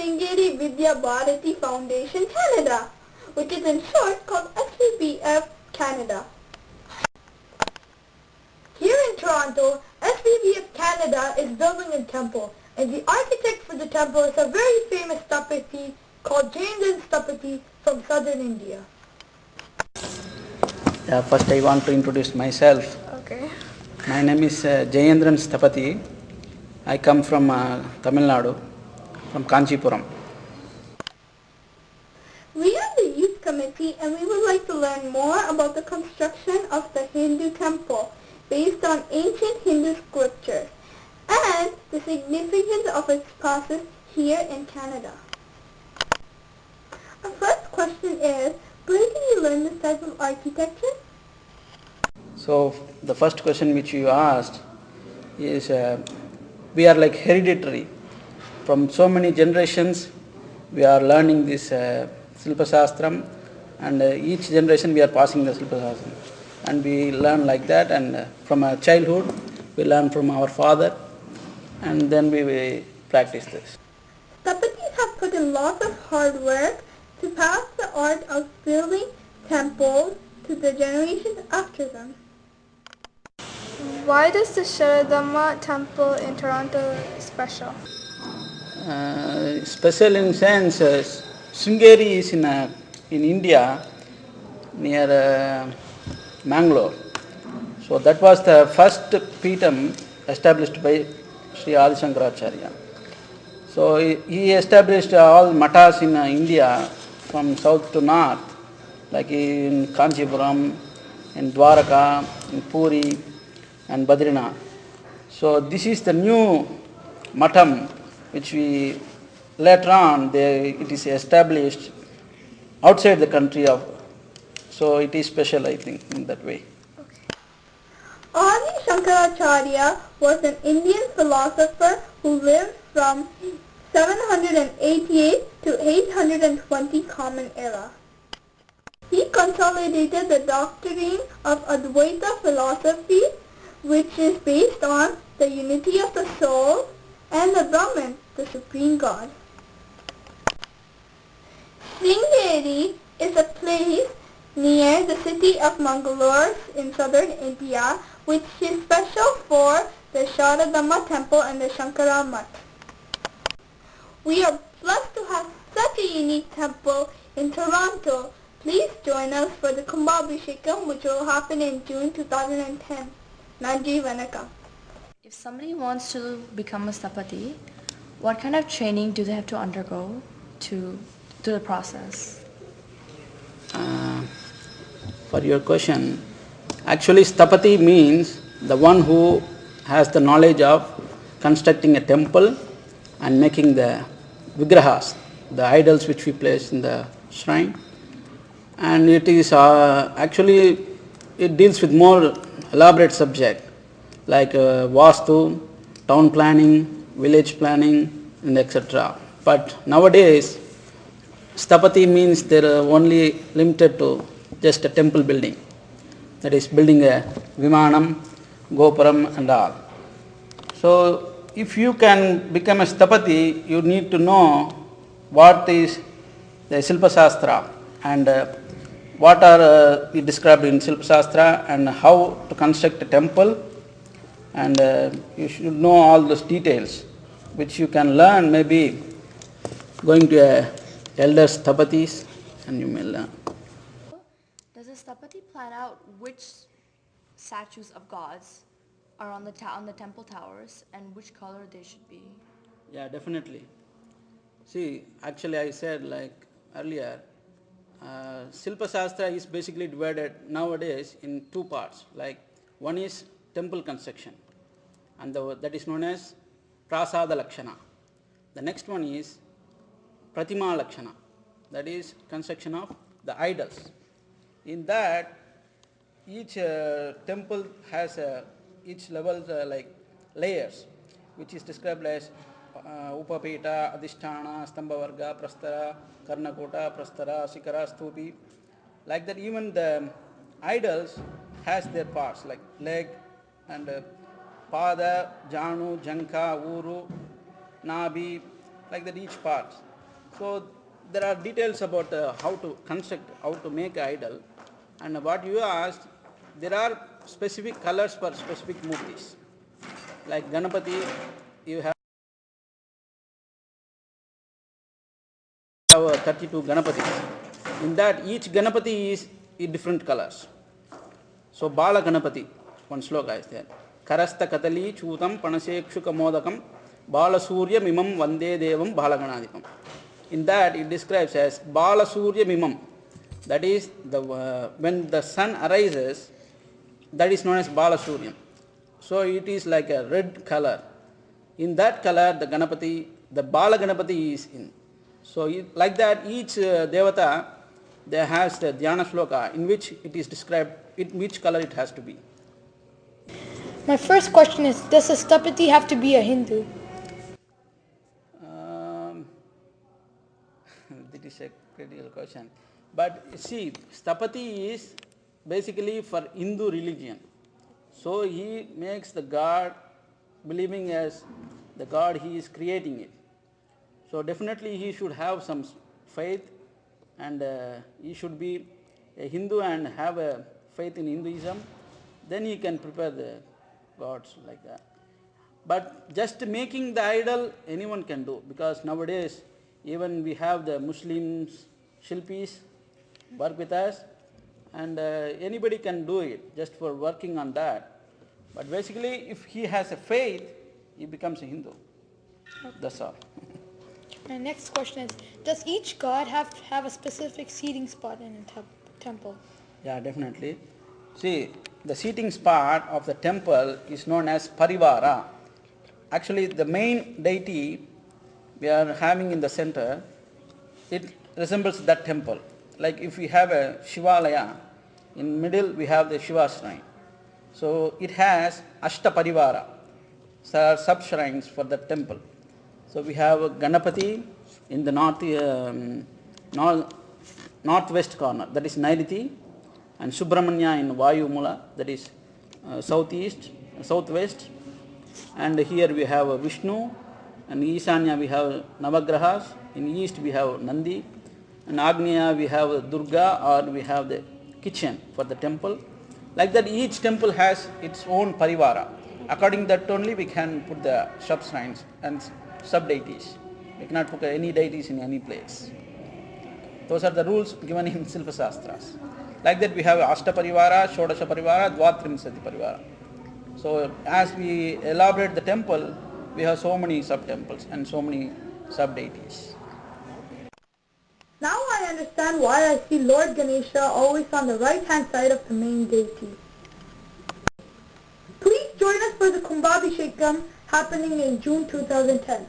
Sringeri Vidya Bharati Foundation Canada, which is in short called SVBF Canada. Here in Toronto, SVBF Canada is building a temple, and the architect for the temple is a very famous Sthapati called Jayendran Sthapati from southern India. First I want to introduce myself. Okay. My name is Jayendran Sthapati. I come from Tamil Nadu, from Kanchipuram. We are the youth committee and we would like to learn more about the construction of the Hindu temple based on ancient Hindu scriptures and the significance of its process here in Canada. Our first question is, where did you learn this type of architecture? So the first question which you asked is, we are like hereditary. From so many generations we are learning this Silpa Shastram, and each generation we are passing the Silpa Shastram. And we learn like that, and from our childhood we learn from our father, and then we practice this. Sthapatis have put in lots of hard work to pass the art of building temples to the generations after them. Why does the Sharadama temple in Toronto special? Special in sense, Sringeri is in India, near Mangalore. So that was the first Peetham established by Sri Adi Shankaracharya. So he established all matas in India from south to north, like in Kanchipuram, in Dwaraka, in Puri and Badrinath. So this is the new matam which we later on it is established outside the country of, so it is special, I think, in that way. Adi Shankaracharya was an Indian philosopher who lived from 788 to 820 Common Era. He consolidated the doctrine of Advaita philosophy, which is based on the unity of the soul and the Brahman, the Supreme God. Sringeri is a place near the city of Mangalore in southern India, which is special for the Sharadama temple and the Shankara Mutt. We are blessed to have such a unique temple in Toronto. Please join us for the Kumbhabhishekam, which will happen in June 2010. Nanji Vanakam. If somebody wants to become a Sthapati, what kind of training do they have to undergo to do the process? For your question, actually Sthapati means the one who has the knowledge of constructing a temple and making the vigrahas, the idols which we place in the shrine. And it is actually, it deals with more elaborate subject like Vastu, town planning, village planning, and etc. But nowadays, Sthapati means they are only limited to just a temple building, that is building a Vimanam, Gopuram and all. So if you can become a Sthapati, you need to know what is the Silpa Shastra and what are described in Silpa Shastra and how to construct a temple, and you should know all those details which you can learn maybe going to a elder Sthapatis, and you may learn. Does a Sthapati plan out which statues of gods are on the temple towers and which color they should be? Yeah, definitely. See, actually I said like earlier, Silpa Shastra is basically divided nowadays in two parts. Like one is temple construction, and that is known as Prasada Lakshana. The next one is Pratima Lakshana, that is construction of the idols. In that, each temple has each level like layers, which is described as Upapeta, Adhisthana, Stambhavarga, Prastara, Karnakota, Prastara, Shikara, Stupi. Like that, even the idols has their parts like leg and Pada, Janu, Janka, Uru, Nabi, like that each part. So there are details about how to construct, how to make an idol. And what you asked, there are specific colors for specific murtis. Like Ganapati, you have 32 Ganapatis. In that, each Ganapati is in different colors. So Bala Ganapati, one sloka is there. Karasta Katali Chutam Panasekshuka Modakam Bala Surya Mimam Vande Devam Bala Ganadipam. In that, it describes as Bala Surya Mimam. That is, when the sun arises, that is known as Bala Suryam. So it is like a red color. In that color, the Ganapati, the Bala Ganapati is in. So like that, each Devata, there has the Dhyana Shloka in which it is described in which color it has to be. My first question is, does a Stapati have to be a Hindu? That is a critical question. But see, Stapati is basically for Hindu religion. So he makes the God believing as the God he is creating it. So definitely he should have some faith, and he should be a Hindu and have a faith in Hinduism. Then he can prepare the gods like that. But just making the idol anyone can do, because nowadays even we have the Muslims Shilpis work with us, and anybody can do it just for working on that. But basically if he has a faith, he becomes a Hindu. That's all. My next question is, does each god have to have a specific seating spot in a temple? Yeah, definitely. See, the seating spot of the temple is known as Parivara. Actually, the main deity we are having in the center, it resembles that temple. Like if we have a Shivalaya, in middle we have the Shiva shrine. So it has Ashta Parivara, sub-shrines for the temple. So we have Ganapati in the northwest corner, that is Nairiti, and Subramanya in Vayumula, that is southwest. And here we have Vishnu, and Isanya we have Navagrahas, in east we have Nandi, and Agneya we have Durga, or we have the kitchen for the temple. Like that, each temple has its own parivara. According to that only we can put the sub-shrines and sub-deities. We cannot put any deities in any place. Those are the rules given in Silpa Shastras. Like that we have Ashta Parivara, Shodasha Parivara, Dvatrimsati Parivara. So as we elaborate the temple, we have so many sub-temples and so many sub-deities. Now I understand why I see Lord Ganesha always on the right-hand side of the main deity. Please join us for the Kumbhabhishekam happening in June 2010.